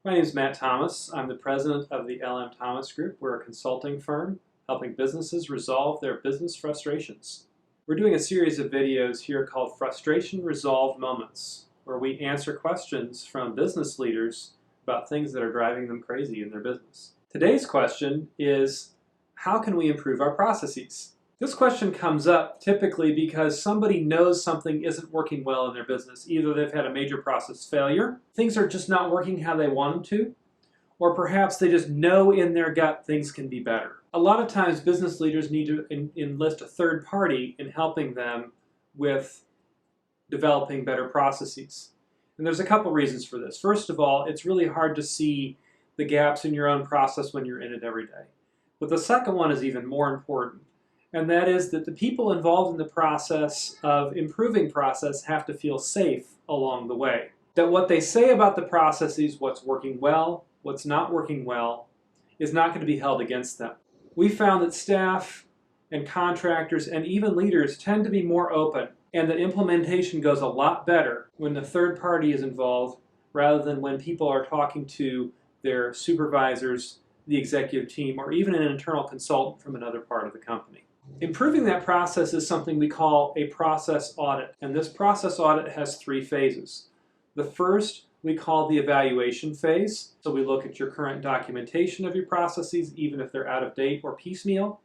My name is Matt Thomas. I'm the president of the LM Thomas Group. We're a consulting firm helping businesses resolve their business frustrations. We're doing a series of videos here called Frustration Resolved Moments, where we answer questions from business leaders about things that are driving them crazy in their business. Today's question is, how can we improve our processes? This question comes up typically because somebody knows something isn't working well in their business. Either they've had a major process failure, things are just not working how they want them to, or perhaps they just know in their gut things can be better. A lot of times business leaders need to enlist a third party in helping them with developing better processes. And there's a couple reasons for this. First of all, it's really hard to see the gaps in your own process when you're in it every day. But the second one is even more important. And that is that the people involved in the process of improving process have to feel safe along the way. That what they say about the processes, what's working well, what's not working well, is not going to be held against them. We found that staff and contractors and even leaders tend to be more open, and that implementation goes a lot better when the third party is involved rather than when people are talking to their supervisors, the executive team, or even an internal consultant from another part of the company. Improving that process is something we call a process audit, and this process audit has three phases. The first we call the evaluation phase, so we look at your current documentation of your processes, even if they're out of date or piecemeal.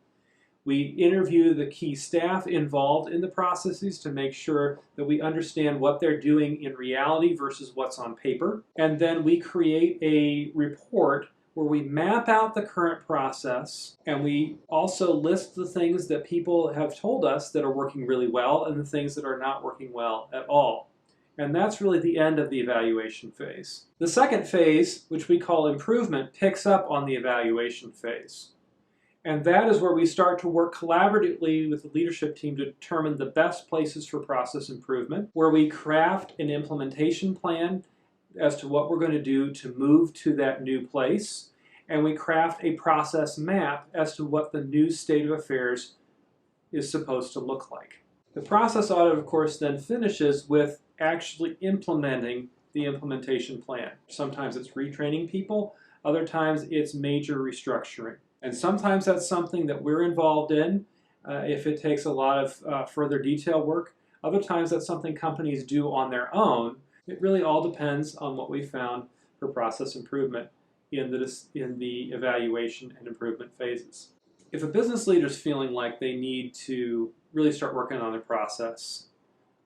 We interview the key staff involved in the processes to make sure that we understand what they're doing in reality versus what's on paper, and then we create a report where we map out the current process, and we also list the things that people have told us that are working really well and the things that are not working well at all. And that's really the end of the evaluation phase. The second phase, which we call improvement, picks up on the evaluation phase. And that is where we start to work collaboratively with the leadership team to determine the best places for process improvement, where we craft an implementation plan as to what we're going to do to move to that new place, and we craft a process map as to what the new state of affairs is supposed to look like. The process audit, of course, then finishes with actually implementing the implementation plan. Sometimes it's retraining people, other times it's major restructuring. And sometimes that's something that we're involved in if it takes a lot of further detail work. Other times that's something companies do on their own. It really all depends on what we found for process improvement in the evaluation and improvement phases. If a business leader is feeling like they need to really start working on their process,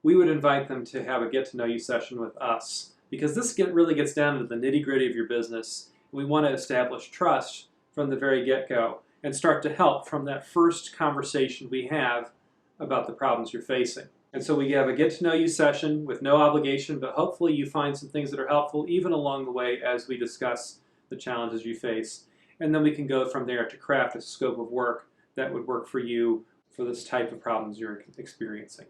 we would invite them to have a get-to-know-you session with us, because this really gets down to the nitty-gritty of your business. We want to establish trust from the very get-go and start to help from that first conversation we have about the problems you're facing. And so we have a get-to-know-you session with no obligation, but hopefully you find some things that are helpful even along the way as we discuss the challenges you face. And then we can go from there to craft a scope of work that would work for you for this type of problems you're experiencing.